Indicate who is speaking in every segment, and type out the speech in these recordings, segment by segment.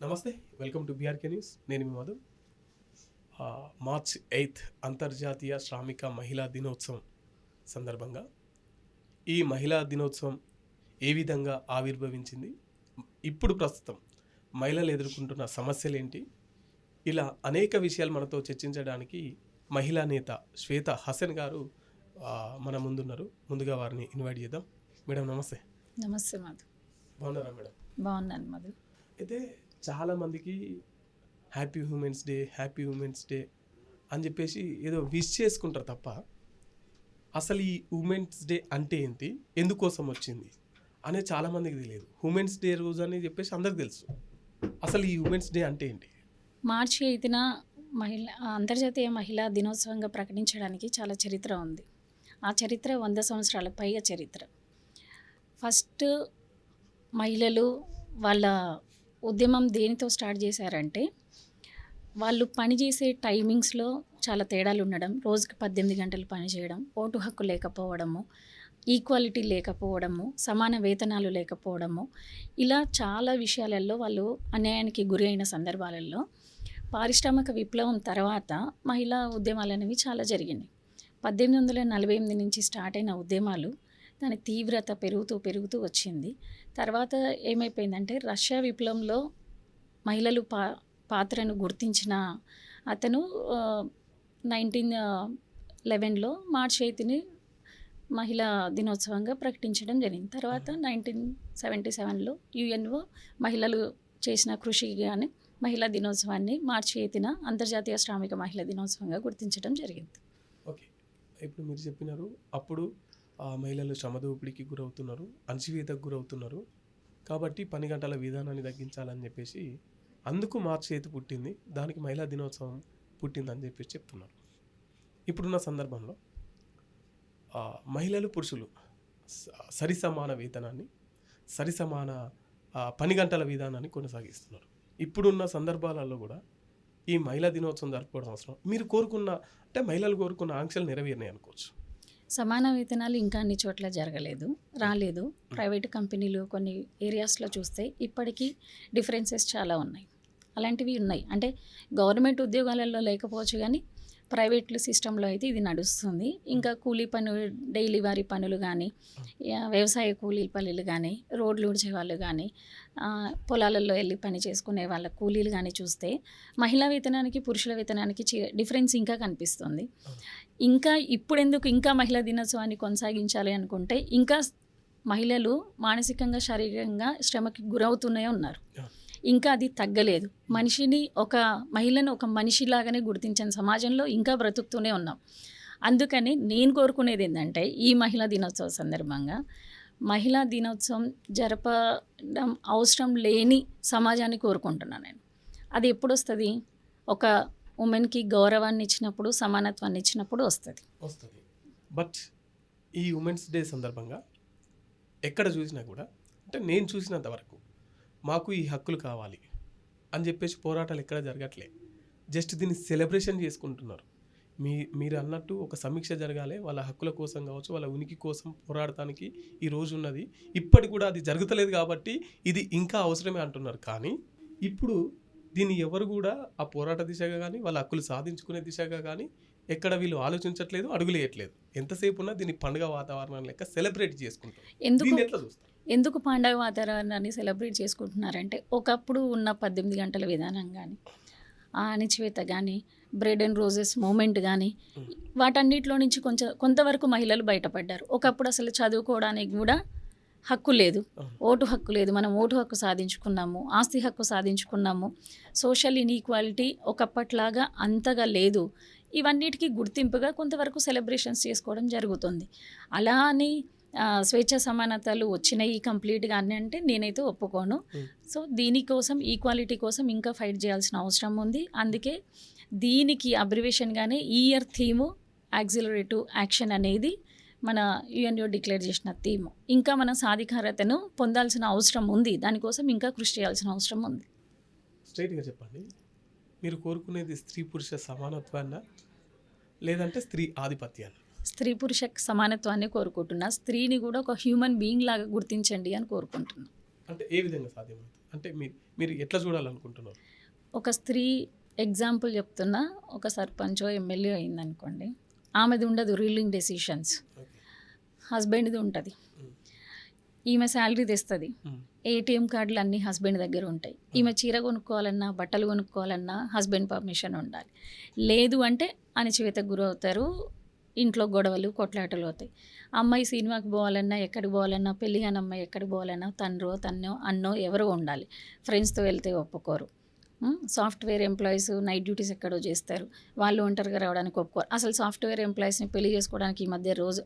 Speaker 1: నమస్తే, welcome to BRK news. నేను మీ Madhu. March 8 అంతర్జాతీయ శ్రామిక మహిళా దినోత్సవం సందర్భంగా ఈ మహిళా దినోత్సవం ఏ విధంగా ఆవిర్భవించింది, ఇప్పుడు ప్రస్తుతం మహిళలు ఎదుర్కొంటున్న సమస్యలు ఏంటి, ఇలా అనేక విషయాలు మనతో చర్చించడానికి మహిళా నేత శ్వేత హసన్ గారు మన ముందున్నారు. ముందుగా వారిని ఇన్వైట్ చేద్దాం. మేడం నమస్తే.
Speaker 2: నమస్తే మధు.
Speaker 1: బాగున్నారా మేడం?
Speaker 2: బాగున్నాను మధు.
Speaker 1: అయితే చాలామందికి హ్యాపీ ఉమెన్స్ డే అని చెప్పేసి ఏదో విష్ చేసుకుంటారు తప్ప అసలు ఈ ఉమెన్స్ డే అంటే ఏంటి, ఎందుకోసం వచ్చింది అనేది చాలామందికి తెలియదు. ఉమెన్స్ డే రోజు అని చెప్పేసి అందరికి తెలుసు. అసలు ఈ ఉమెన్స్ డే అంటే ఏంటి?
Speaker 2: మార్చి 8న అంతర్జాతీయ మహిళా దినోత్సవంగా ప్రకటించడానికి చాలా చరిత్ర ఉంది. ఆ చరిత్ర 100 సంవత్సరాల పైగా చరిత్ర. ఫస్ట్ మహిళలు వాళ్ళ ఉద్యమం దేనితో స్టార్ట్ చేశారంటే, వాళ్ళు పనిచేసే టైమింగ్స్లో చాలా తేడాలు ఉండడం, రోజుకి 18 గంటలు పనిచేయడం, ఓటు హక్కు లేకపోవడము, ఈక్వాలిటీ లేకపోవడము, సమాన వేతనాలు లేకపోవడము, ఇలా చాలా విషయాలలో వాళ్ళు అన్యాయానికి గురి అయిన సందర్భాలలో పారిశ్రామిక విప్లవం తర్వాత మహిళా ఉద్యమాలు అనేవి చాలా జరిగినాయి. 1848 నుంచి స్టార్ట్ అయిన ఉద్యమాలు దాని తీవ్రత పెరుగుతూ వచ్చింది. తర్వాత ఏమైపోయిందంటే, రష్యా విప్లవంలో మహిళలు పాత్రను గుర్తించిన అతను 1911లో మార్చి 8ని మహిళా దినోత్సవంగా ప్రకటించడం జరిగింది. తర్వాత 1977లో యుఎన్ఓ మహిళలు చేసిన కృషికి కానీ మహిళా దినోత్సవాన్ని మార్చి 8న అంతర్జాతీయ శ్రామిక మహిళా దినోత్సవంగా గుర్తించడం జరిగింది.
Speaker 1: ఓకే, ఇప్పుడు మీరు చెప్పినారు అప్పుడు మహిళలు శ్రమదోపిడికి గురవుతున్నారు, అణచివేతకు గురవుతున్నారు, కాబట్టి 10 గంటల విధానాన్ని తగ్గించాలని చెప్పేసి అందుకు మార్చి 8 పుట్టింది, దానికి మహిళా దినోత్సవం పుట్టిందని చెప్పేసి చెప్తున్నారు. ఇప్పుడున్న సందర్భంలో మహిళలు పురుషులు సరిసమాన వేతనాన్ని, సరిసమాన 10 గంటల విధానాన్ని కొనసాగిస్తున్నారు. ఇప్పుడున్న సందర్భాలలో కూడా ఈ మహిళా దినోత్సవం జరుపుకోవడం అవసరం. మీరు కోరుకున్న అంటే మహిళలు కోరుకున్న ఆంక్షలు నెరవేరినాయి అనుకోవచ్చు.
Speaker 2: సమాన వేతనాలు ఇంకా అన్ని చోట్ల రాలేదు. ప్రైవేట్ కంపెనీలు కొన్ని ఏరియాస్లో చూస్తే ఇప్పటికీ డిఫరెన్సెస్ చాలా ఉన్నాయి. అలాంటివి ఉన్నాయి. అంటే గవర్నమెంట్ ఉద్యోగాలలో లేకపోవచ్చు, కానీ ప్రైవేట్ సిస్టంలో అయితే ఇది నడుస్తుంది. ఇంకా కూలీ పనులు, డైలీ వారి పనులు కానీ, వ్యవసాయ కూలీ పనులు కానీ, రోడ్లు ఊడ్చే వాళ్ళు కానీ, పొలాలలో వెళ్ళి పని చేసుకునే వాళ్ళ కూలీలు కానీ చూస్తే మహిళా వేతనానికి పురుషుల వేతనానికి డిఫరెన్స్ ఇంకా కనిపిస్తుంది. ఇంకా ఇప్పుడెందుకు ఇంకా మహిళా దినోత్సవాన్ని కొనసాగించాలి అనుకుంటే, ఇంకా మహిళలు మానసికంగా శారీరకంగా శ్రమకి గురవుతూనే ఉన్నారు. ఇంకా అది తగ్గలేదు. మహిళను ఒక మనిషిలాగానే గుర్తించిన సమాజంలో ఇంకా బ్రతుకుతూనే ఉన్నాం. అందుకని నేను కోరుకునేది ఏంటంటే, ఈ మహిళా దినోత్సవ సందర్భంగా మహిళా దినోత్సవం జరపడం అవసరం లేని సమాజాన్ని కోరుకుంటున్నాను నేను. అది ఎప్పుడు వస్తుంది? ఒక ఉమెన్కి గౌరవాన్ని ఇచ్చినప్పుడు, సమానత్వాన్ని ఇచ్చినప్పుడు వస్తుంది.
Speaker 1: బట్ ఈ ఉమెన్స్ డే సందర్భంగా ఎక్కడ చూసినా కూడా, అంటే నేను చూసినంత వరకు మాకు ఈ హక్కులు కావాలి అని చెప్పేసి పోరాటాలు ఎక్కడ జరగట్లే. జస్ట్ దీన్ని సెలబ్రేషన్ చేసుకుంటున్నారు. మీరు అన్నట్టు ఒక సమీక్ష జరగాలి, వాళ్ళ హక్కుల కోసం కావచ్చు, వాళ్ళ ఉనికి కోసం పోరాడటానికి ఈ రోజు ఉన్నది. ఇప్పటి కూడా అది జరుగుతలేదు కాబట్టి ఇది ఇంకా అవసరమే అంటున్నారు. కానీ ఇప్పుడు దీన్ని ఎవరు కూడా ఆ పోరాట దిశగా కానీ, వాళ్ళ హక్కులు సాధించుకునే దిశగా కానీ ఎక్కడ వీళ్ళు ఆలోచించట్లేదు, అడుగులేయట్లేదు. ఎంతసేపు ఉన్నా దీన్ని పండుగ వాతావరణం లెక్క సెలబ్రేట్ చేసుకుంటారు. ఎట్లా చూస్తారు?
Speaker 2: ఎందుకు పండుగ వాతావరణాన్ని సెలబ్రేట్ చేసుకుంటున్నారంటే, ఒకప్పుడు ఉన్న 18 గంటల విధానం కానీ, అణచివేత కానీ, బ్రెడ్ అండ్ రోజెస్ మూమెంట్ కానీ, వాటన్నిటిలో నుంచి కొంతవరకు మహిళలు బయటపడ్డారు. ఒకప్పుడు అసలు చదువుకోవడానికి కూడా హక్కు లేదు, ఓటు హక్కు లేదు. మనం ఓటు హక్కు సాధించుకున్నాము, ఆస్తి హక్కు సాధించుకున్నాము. సోషల్ ఇన్ఈక్వాలిటీ ఒకప్పట్లాగా అంతగా లేదు. ఇవన్నిటికీ గుర్తింపుగా కొంతవరకు సెలబ్రేషన్స్ చేసుకోవడం జరుగుతుంది. అలా అని స్వేచ్ఛ సమానతలు వచ్చినాయి కంప్లీట్గా అని అంటే నేనైతే ఒప్పుకోను. సో దీనికోసం, ఈక్వాలిటీ కోసం ఇంకా ఫైట్ చేయాల్సిన అవసరం ఉంది. అందుకే దీనికి అబ్రివేషన్గానే ఈ ఇయర్ థీము యాక్సిలరేటివ్ యాక్షన్ అనేది మన యుఎన్ఓ డిక్లేర్ చేసిన థీము. ఇంకా మన సాధికారతను పొందాల్సిన అవసరం ఉంది. దానికోసం ఇంకా కృషి చేయాల్సిన అవసరం ఉంది.
Speaker 1: స్ట్రైట్గా చెప్పండి, మీరు కోరుకునేది స్త్రీ పురుష సమానత్వాన్ని లేదంటే స్త్రీ ఆధిపత్యాన్ని?
Speaker 2: స్త్రీ పురుష సమానత్వాన్ని కోరుకుంటున్నా. స్త్రీని కూడా ఒక హ్యూమన్ బీయింగ్ లాగా గుర్తించండి అని కోరుకుంటున్నా.
Speaker 1: అంటే ఏ విధంగా సాధ్యమవుతుంది? అంటే మీరు ఎట్లా చూడాలనుకుంటున్నారు?
Speaker 2: ఒక స్త్రీ ఎగ్జాంపుల్ చెప్తున్నా, ఒక సర్పంచో ఎమ్మెల్యే అయిందనుకోండి, ఆమెది ఉండదు రూలింగ్ డెసిషన్స్,
Speaker 1: ఓకే.
Speaker 2: హస్బెండ్ది ఉంటుంది. ఈమె శాలరీ తెస్తుంది, ఏటీఎం కార్డులు అన్నీ హస్బెండ్ దగ్గర ఉంటాయి. ఈమె చీర కొనుక్కోవాలన్నా బట్టలు కొనుక్కోవాలన్నా హస్బెండ్ పర్మిషన్ ఉండాలి. లేదు అంటే అణచివేతకు గురవుతారు, ఇంట్లో గొడవలు కొట్లాటలు అవుతాయి. అమ్మాయి సినిమాకి పోవాలన్నా ఎక్కడికి పోవాలన్నా, పెళ్ళి కాని అమ్మాయి ఎక్కడికి పోవాలన్నా తన్నో అన్నో ఎవరో ఉండాలి. ఫ్రెండ్స్తో వెళ్తే ఒప్పుకోరు. సాఫ్ట్వేర్ ఎంప్లాయీస్ నైట్ డ్యూటీస్ ఎక్కడో చేస్తారు, వాళ్ళు ఒంటరిగా రావడానికి ఒప్పుకోరు. అసలు సాఫ్ట్వేర్ ఎంప్లాయీస్ని పెళ్లి చేసుకోవడానికి ఈ మధ్య రోజు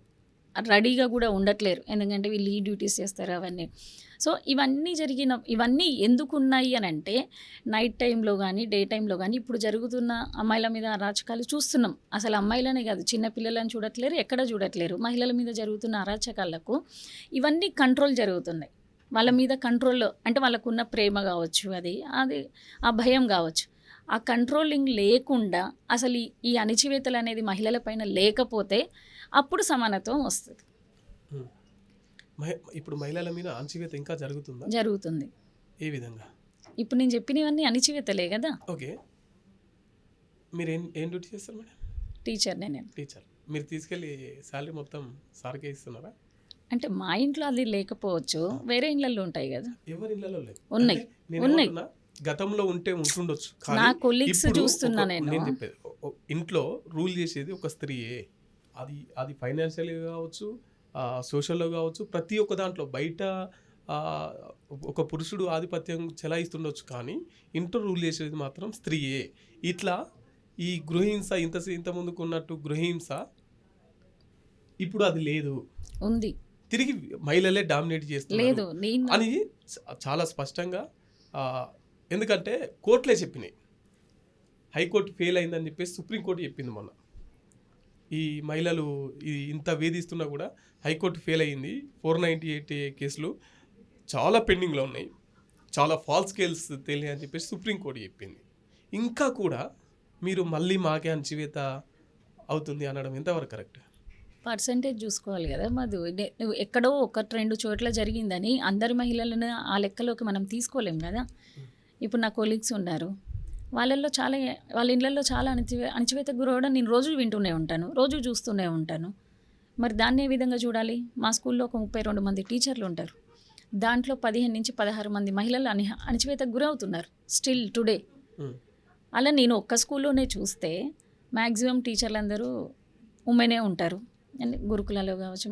Speaker 2: రెడీగా కూడా ఉండట్లేరు, ఎందుకంటే వీళ్ళు ఈ డ్యూటీస్ చేస్తారు అవన్నీ. సో ఇవన్నీ ఎందుకు ఉన్నాయి అని అంటే, నైట్ టైంలో కానీ డే టైంలో కానీ ఇప్పుడు జరుగుతున్న అమ్మాయిల మీద అరాచకాలు చూస్తున్నాం. అసలు అమ్మాయిలనే కాదు, చిన్నపిల్లలని చూడట్లేరు, ఎక్కడ చూడట్లేరు. మహిళల మీద జరుగుతున్న అరాచకాలకు ఇవన్నీ కంట్రోల్ జరుగుతున్నాయి. వాళ్ళ మీద కంట్రోల్లో అంటే వాళ్ళకున్న ప్రేమ కావచ్చు, అది ఆ భయం కావచ్చు. ఆ కంట్రోలింగ్ లేకుండా అసలు ఈ అణచివేతలు అనేది మహిళల పైన లేకపోతే అప్పుడు సమానత్వం వస్తుంది.
Speaker 1: ఇప్పుడు మహిళల మీద అణచివేత ఇంకా జరుగుతుందా?
Speaker 2: జరుగుతుంది.
Speaker 1: ఏ విధంగా?
Speaker 2: ఇప్పుడు నేను చెప్పినవన్నీ అణచివేతలే కదా.
Speaker 1: ఓకే. మీరు ఏం డ్యూటీ చేస్తారు మేడం?
Speaker 2: టీచర్నే నేను.
Speaker 1: టీచర్. మీరు తీసుకెళ్ళి శాలరీ మొత్తం సార్కే ఇస్తున్నారా?
Speaker 2: అంటే మా ఇంట్లో అది లేకపోవచ్చు, వేరే ఇళ్ళల్లో ఉంటాయి కదా.
Speaker 1: ఎవరి ఇళ్ళలో లేదు?
Speaker 2: ఉన్నాయి.
Speaker 1: ఉన్నాయి. గతంలో ఉంటుండొచ్చు.
Speaker 2: నా కొలీగ్స్ చూస్తున్నా నేను
Speaker 1: చెప్పేది, ఇంట్లో రూల్ చేసేది ఒక స్త్రీయే. అది ఫైనాన్షియల్గా కావచ్చు, సోషల్లో కావచ్చు, ప్రతి ఒక్క దాంట్లో. బయట ఒక పురుషుడు ఆధిపత్యం చెలాయిస్తుండొచ్చు, కానీ ఇంట్లో రూల్ చేసేది మాత్రం స్త్రీయే. ఇట్లా ఈ గృహహింస ఇంత ముందుకు ఉన్నట్టు గృహహింస ఇప్పుడు అది లేదు,
Speaker 2: ఉంది.
Speaker 1: తిరిగి మహిళలే డామినేట్ చేస్తున్నారు అని చాలా స్పష్టంగా, ఎందుకంటే కోర్టులే చెప్పినాయి. హైకోర్టు ఫెయిల్ అయిందని చెప్పేసి సుప్రీంకోర్టు చెప్పింది మొన్న. ఈ మహిళలు ఇంత వేధిస్తున్నా కూడా హైకోర్టు ఫెయిల్ అయింది. 498 కేసులు చాలా పెండింగ్లో ఉన్నాయి, చాలా ఫాల్స్ కేల్స్ తెలియ అని చెప్పేసి సుప్రీంకోర్టు చెప్పింది. ఇంకా కూడా మీరు మళ్ళీ మాకే అణచివేత అవుతుంది అనడం ఎంతవరకు కరెక్ట్?
Speaker 2: పర్సంటేజ్ చూసుకోవాలి కదా మధు. నువ్వు ఎక్కడో 1-2 చోట్ల జరిగిందని అందరి మహిళలను ఆ లెక్కలోకి మనం తీసుకోలేం కదా. ఇప్పుడు నా కొలీగ్స్ ఉన్నారు, వాళ్ళ ఇళ్ళల్లో చాలా అణచివేతకు గురవడం నేను రోజు వింటూనే ఉంటాను, రోజు చూస్తూనే ఉంటాను. మరి దాన్ని ఏ విధంగా చూడాలి? మా స్కూల్లో ఒక 32 మంది టీచర్లు ఉంటారు, దాంట్లో 15 నుంచి 16 మంది మహిళలు అణచివేతకు గురవుతున్నారు స్టిల్ టుడే. అలా నేను ఒక్క స్కూల్లోనే చూస్తే మ్యాక్సిమం టీచర్లు అందరూ ఉమెనే ఉంటారు, గురుకులలో కావచ్చు.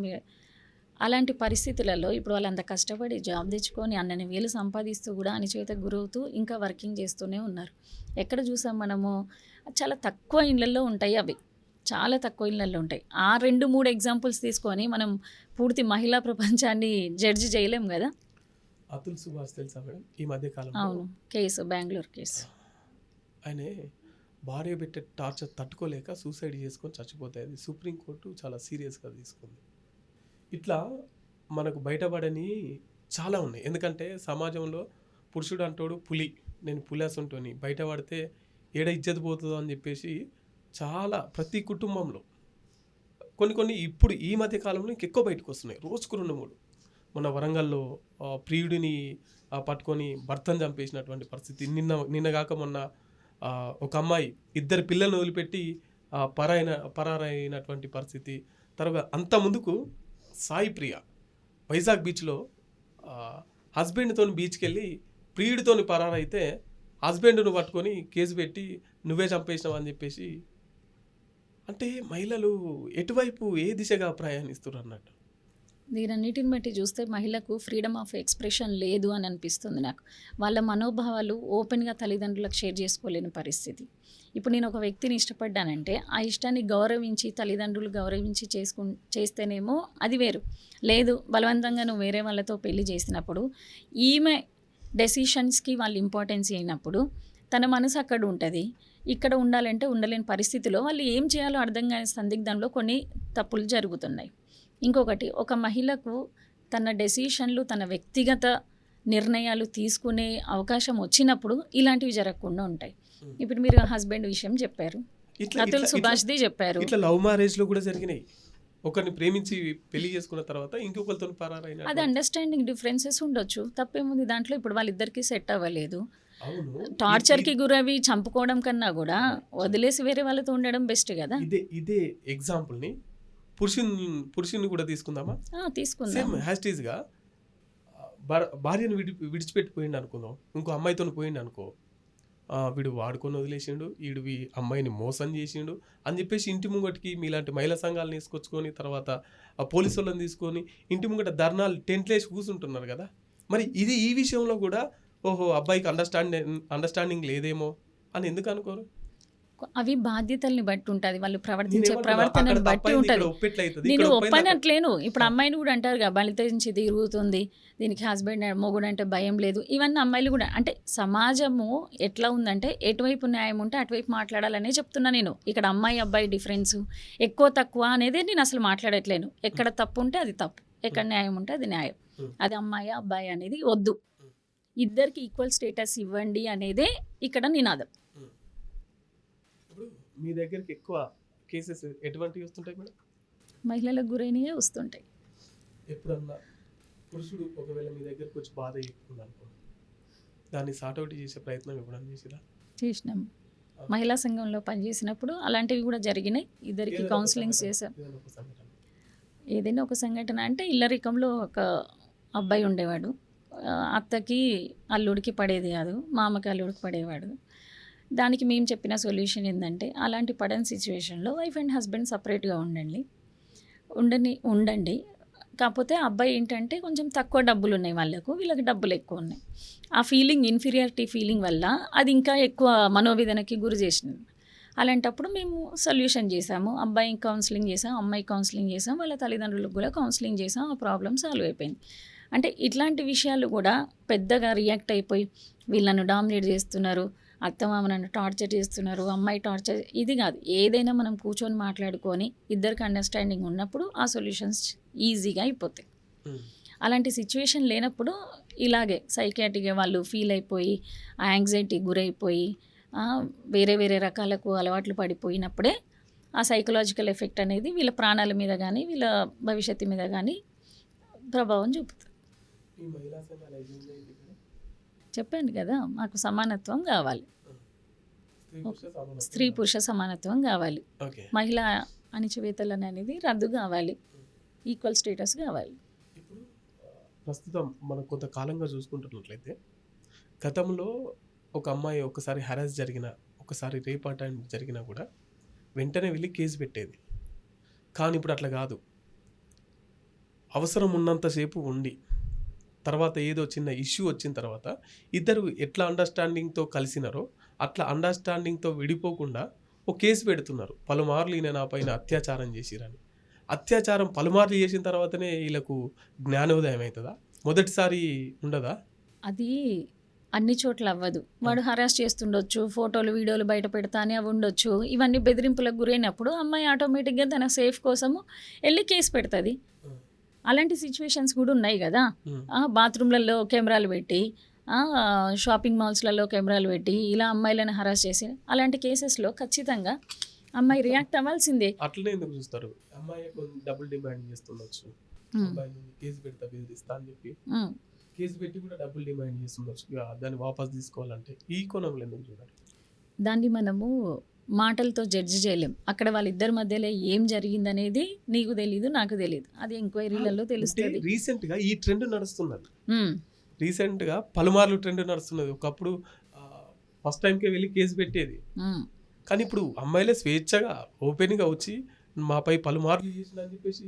Speaker 2: అలాంటి పరిస్థితులలో ఇప్పుడు వాళ్ళు అంత కష్టపడి జాబ్ తెచ్చుకొని అన్నని వేలు సంపాదిస్తూ కూడా అణచివేతకు గురవుతూ ఇంకా వర్కింగ్ చేస్తూనే ఉన్నారు. ఎక్కడ చూసాం మనము? చాలా తక్కువ ఇళ్ళల్లో ఉంటాయి అవి, చాలా తక్కువ ఇళ్ళల్లో ఉంటాయి. ఆ 2-3 ఎగ్జాంపుల్స్ తీసుకొని మనం పూర్తి మహిళా ప్రపంచాన్ని జడ్జి చేయలేం కదా.
Speaker 1: అతుల్ సుభాష్ తెలుసా మేడం? ఈ మధ్య కాలంలో
Speaker 2: అవును, కేసు, బెంగళూరు కేసు.
Speaker 1: ఆయన భార్య పెట్టే టార్చర్ తట్టుకోలేక సూసైడ్ చేసుకొని చచ్చిపోతాయి. అది సుప్రీంకోర్టు చాలా సీరియస్గా తీసుకుంది. ఇట్లా మనకు బయటపడని చాలా ఉన్నాయి. ఎందుకంటే సమాజంలో పురుషుడు అంటాడు పులి, నేను పులేసుంటోని, బయటపడితే ఏడ ఇజ్జత్ పోతుందో అని చెప్పేసి చాలా ప్రతి కుటుంబంలో కొన్ని ఇప్పుడు ఈ మధ్య కాలంలో ఇంకెక్కువ బయటకు వస్తున్నాయి, రోజుకు 2-3. మన వరంగల్లో ప్రియుడిని పట్టుకొని భర్తను చంపేసినటువంటి పరిస్థితి. నిన్నగాక మొన్న ఒక అమ్మాయి 2 పిల్లలను వదిలిపెట్టి పరారైనటువంటి పరిస్థితి. తర్వాత అంత ముందుకు సాయి ప్రియ వైజాగ్ బీచ్లో హస్బెండ్తో బీచ్కి వెళ్ళి ప్రియుడితో పరారైతే హస్బెండ్ను పట్టుకొని కేసు పెట్టి నువ్వే చంపేసినావు అని చెప్పేసి. అంటే మహిళలు ఎటువైపు ఏ దిశగా ప్రయాణిస్తారు అన్నట్టు.
Speaker 2: దీనన్నిటిని బట్టి చూస్తే మహిళకు ఫ్రీడమ్ ఆఫ్ ఎక్స్ప్రెషన్ లేదు అని అనిపిస్తుంది నాకు. వాళ్ళ మనోభావాలు ఓపెన్గా తల్లిదండ్రులకు షేర్ చేసుకోలేని పరిస్థితి. ఇప్పుడు నేను ఒక వ్యక్తిని ఇష్టపడ్డానంటే ఆ ఇష్టాన్ని గౌరవించి తల్లిదండ్రులు గౌరవించి చేస్తేనేమో అది వేరు. లేదు, బలవంతంగా నువ్వు వేరే వాళ్ళతో పెళ్లి చేసినప్పుడు ఈమె డెసిషన్స్కి వాళ్ళు ఇంపార్టెన్స్ అయినప్పుడు తన మనసు అక్కడ ఉంటుంది, ఇక్కడ ఉండాలంటే ఉండలేని పరిస్థితిలో వాళ్ళు ఏం చేయాలో అర్థం కాని సందిగ్ధంలో కొన్ని తప్పులు జరుగుతున్నాయి. ఇంకొకటి, ఒక మహిళకు తన డెసిషన్లు, తన వ్యక్తిగత నిర్ణయాలు తీసుకునే అవకాశం వచ్చినప్పుడు ఇలాంటివి జరగకుండా ఉంటాయి. ఇప్పుడు మీరు హస్బెండ్ విషయం చెప్పారు, అతుల్ సుభాష్ది చెప్పారు.
Speaker 1: ఇట్లా లవ్ మ్యారేజ్లో కూడా జరిగినాయి. ఒకరిని ప్రేమించి పెళ్లి చేసుకున్న తర్వాత ఇంకొకరితో
Speaker 2: అది
Speaker 1: పరారైన
Speaker 2: అండర్స్టాండింగ్ డిఫరెన్సెస్ ఉండొచ్చు, తప్పేముంది దాంట్లో. ఇప్పుడు వాళ్ళిద్దరికి సెట్ అవ్వలేదు,
Speaker 1: అవును
Speaker 2: టార్చర్కి గురవి చంపుకోవడం కన్నా కూడా వదిలేసి వేరే వాళ్ళతో ఉండడం బెస్ట్ కదా.
Speaker 1: ఇదే ఎగ్జాంపుల్ ని పురుషుని కూడా తీసుకుందామా?
Speaker 2: తీసుకుందాం.
Speaker 1: సేమ్ హ్యాస్టీజ్ గా భార్యను విడిచిపెట్టిపోయిండు అనుకుందాం, ఇంకో అమ్మాయితో పోయిండు అనుకో, వీడు వాడుకొని వదిలేసిండు, వీడు అమ్మాయిని మోసం చేసిండు అని చెప్పేసి ఇంటి ముంగటికి మీలాంటి మహిళా సంఘాలను తీసుకొచ్చుకొని తర్వాత ఆ పోలీసు వాళ్ళని తీసుకొని ఇంటి ముంగట ధర్నాలు టెంట్లు వేసి కూర్చుంటున్నారు కదా. మరి ఈ విషయంలో కూడా ఓహో అబ్బాయికి అండర్స్టాండింగ్ లేదేమో అని ఎందుకు అనుకోరు?
Speaker 2: అవి బాధ్యతల్ని బట్టి ఉంటుంది, వాళ్ళు ప్రవర్తించే ప్రవర్తనని బట్టి ఉంటుంది. నేను ఒప్పనట్లేను. ఇప్పుడు అమ్మాయిని కూడా అంటారు కదా, బలితరించి తిరుగుతుంది, దీనికి హస్బెండ్ మొగుడు అంటే భయం లేదు. ఇవన్నీ అమ్మాయిలు కూడా అంటే సమాజము ఎట్లా ఉందంటే ఎటువైపు న్యాయం ఉంటే అటువైపు మాట్లాడాలనే చెప్తున్నా నేను. ఇక్కడ అమ్మాయి అబ్బాయి డిఫరెన్స్ ఎక్కువ తక్కువ అనేది నేను అసలు మాట్లాడట్లేను. ఎక్కడ తప్పు ఉంటే అది తప్పు, ఎక్కడ న్యాయం ఉంటే అది న్యాయం. అది అమ్మాయి అబ్బాయి అనేది వద్దు, ఇద్దరికి ఈక్వల్ స్టేటస్ ఇవ్వండి అనేదే ఇక్కడ నినాదం.
Speaker 1: మీ దగ్గరికి ఎక్కువ కేసెస్ ఎటువంటివి వస్తుంటాయి మేడం?
Speaker 2: మహిళలకు గురైనవే వస్తుంటాయి.
Speaker 1: ఎప్పుడన్నా పురుషుడు ఒకవేళ మీ దగ్గరకు వచ్చి బాధ చెప్పుకుంది అనుకో, దాన్ని సార్ట్అవుట్ చేసే ప్రయత్నం ఎప్పుడన్నా చేసిరా?
Speaker 2: చేసినాం. మహిళా సంఘంలో పనిచేసినప్పుడు అలాంటివి కూడా జరిగినాయి. ఇద్దరికి కౌన్సిలింగ్స్ చేసాం. ఏదైనా ఒక సంఘటన అంటే ఇల్లరికంలో ఒక అబ్బాయి ఉండేవాడు, అత్తకి అల్లుడికి పడేది కాదు, మామకి అల్లుడికి పడేవాడు. దానికి మేము చెప్పిన సొల్యూషన్ ఏంటంటే అలాంటి పడని సిచ్యువేషన్లో వైఫ్ అండ్ హస్బెండ్ సపరేట్గా ఉండండి. కాకపోతే అబ్బాయి ఏంటంటే కొంచెం తక్కువ డబ్బులు ఉన్నాయి వాళ్ళకు, వీళ్ళకి డబ్బులు ఎక్కువ ఉన్నాయి. ఆ ఫీలింగ్ ఇన్ఫీరియారిటీ ఫీలింగ్ వల్ల అది ఇంకా ఎక్కువ మనోవేదనకి గురి చేసినది. అలాంటప్పుడు మేము సొల్యూషన్ చేసాము. అబ్బాయికి కౌన్సిలింగ్ చేసాం, అమ్మాయికి కౌన్సిలింగ్ చేసాం, వాళ్ళ తల్లిదండ్రులకు కూడా కౌన్సిలింగ్ చేసాం. ఆ ప్రాబ్లం సాల్వ్ అయిపోయింది. అంటే ఇట్లాంటి విషయాలు కూడా పెద్దగా రియాక్ట్ అయిపోయి వీళ్ళను డామినేట్ చేస్తున్నారు, అత్తమామ నన్ను టార్చర్ చేస్తున్నారు, అమ్మాయి టార్చర్, ఇది కాదు. ఏదైనా మనం కూర్చొని మాట్లాడుకొని ఇద్దరికి అండర్స్టాండింగ్ ఉన్నప్పుడు ఆ సొల్యూషన్స్ ఈజీగా అయిపోతాయి. అలాంటి సిచ్యువేషన్ లేనప్పుడు ఇలాగే సైకియాట్రిక్గా వాళ్ళు ఫీల్ అయిపోయి ఆ యాంగ్జైటీకి గురైపోయి వేరే వేరే రకాలకు అలవాట్లు పడిపోయినప్పుడే ఆ సైకలాజికల్ ఎఫెక్ట్ అనేది వీళ్ళ ప్రాణాల మీద కానీ వీళ్ళ భవిష్యత్తు మీద కానీ ప్రభావం చూపుతుంది. చెప్పండి కదా, మాకు సమానత్వం కావాలి, స్త్రీ పురుష సమానత్వం కావాలి, మహిళా అణిచివేతలను అనేది రద్దు కావాలి, ఈక్వల్ స్టేటస్ కావాలి.
Speaker 1: ఇప్పుడు ప్రస్తుతం మనం కొంతకాలంగా చూసుకుంటున్నట్లయితే గతంలో ఒక అమ్మాయి ఒకసారి హెరాస్ జరిగినా, ఒకసారి రేప్ అటెంప్ట్ జరిగినా కూడా వెంటనే వెళ్ళి కేసు పెట్టేది. కానీ ఇప్పుడు అట్లా కాదు. అవసరం ఉన్నంతసేపు ఉండి తర్వాత ఏదో చిన్న ఇష్యూ వచ్చిన తర్వాత ఇద్దరు ఎట్లా అండర్స్టాండింగ్తో కలిసినారో అట్లా అండర్స్టాండింగ్తో విడిపోకుండా ఒక కేసు పెడుతున్నారు. పలుమార్లు ఈయన నా పైన అత్యాచారం చేసిరని. అత్యాచారం పలుమార్లు చేసిన తర్వాతనే వీళ్ళకు జ్ఞానోదయం అవుతుందా? మొదటిసారి ఉండదా?
Speaker 2: అది అన్ని చోట్ల అవ్వదు. వాడు హరాస్ చేస్తుండొచ్చు, ఫోటోలు వీడియోలు బయట పెడతానే అవి ఉండొచ్చు. ఇవన్నీ బెదిరింపులకు గురైనప్పుడు అమ్మాయి ఆటోమేటిక్గా తన సేఫ్ కోసము వెళ్ళి కేసు పెడుతుంది. అలాంటి సిచ్యువేషన్స్ కూడా ఉన్నాయి కదా. బాత్రూమ్లలో కెమెరాలు పెట్టి, షాపింగ్ మాల్స్లలో కెమెరాలు పెట్టి ఇలా అమ్మాయిలను హరాస్ చేసి అలాంటి కేసెస్లో ఖచ్చితంగా అమ్మాయి రియాక్ట్ అవ్వాల్సిందే.
Speaker 1: అట్లనే ఎందుకు చూస్తారు? అమ్మాయి డబుల్ డిమాండ్ చేస్తుండొచ్చు, కేసు పెడతా బెదిరిస్తా అని చెప్పి కేసు పెట్టి కూడా డబ్బులు డిమాండ్ చేస్తుండొచ్చు, దాన్ని వాపస్ తీసుకోవాలంటే. ఈ కోణంలో ఎందుకు చూడాలి?
Speaker 2: దాన్ని మనము మాటలతో జడ్జి చేయలేం. అక్కడ వాళ్ళిద్దరి మధ్యలో ఏం జరిగిందనేది నీకు తెలీదు, నాకు తెలీదు, అది ఎంక్వైరీలలో తెలుస్తుంది.
Speaker 1: రీసెంట్గా ఈ ట్రెండ్ నడుస్తున్నది, రీసెంట్గా పలుమార్లు ట్రెండ్ నడుస్తున్నది. ఒకప్పుడు ఫస్ట్ టైంకే వెళ్ళి కేసు పెట్టేది, కానీ ఇప్పుడు అమ్మాయిలే స్వేచ్ఛగా ఓపెన్గా వచ్చి మాపై పలుమార్లు చేసిన అని చెప్పేసి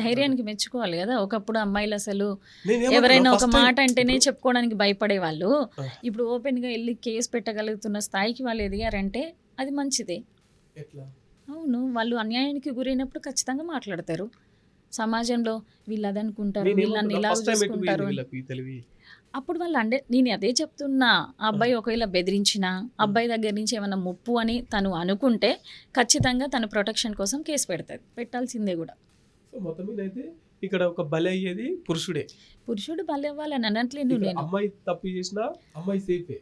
Speaker 2: ధైర్యానికి మెచ్చుకోవాలి కదా. ఒకప్పుడు అమ్మాయిలు అసలు ఎవరైనా ఒక మాట అంటేనే చెప్పుకోవడానికి భయపడేవాళ్ళు. ఇప్పుడు ఓపెన్గా వెళ్ళి కేసు పెట్టగలుగుతున్న స్థాయికి వాళ్ళు ఎదిగారంటే అది మంచిదే. అవును, వాళ్ళు అన్యాయానికి గురైనప్పుడు ఖచ్చితంగా మాట్లాడతారు. సమాజంలో వీళ్ళు అదనుకుంటారు, వీళ్ళని ఇలా చూసుకుంటారు. అప్పుడు వాళ్ళు నేను అదే చెప్తున్నా, ఆ అబ్బాయి ఒకవేళ బెదిరించినా, అబ్బాయి దగ్గర నుంచి ఏమైనా ముప్పు అని తను అనుకుంటే ఖచ్చితంగా తన ప్రొటెక్షన్ కోసం కేసు పెట్టాల్సిందే కూడా.
Speaker 1: సో మొత్తం మీద అయితే ఇక్కడ ఒక బలి అయ్యేది పురుషుడు
Speaker 2: బలి అవ్వాలని అనట్లేదు నేను.
Speaker 1: అమ్మాయి తప్పు చేసినా అమ్మాయి సేఫే,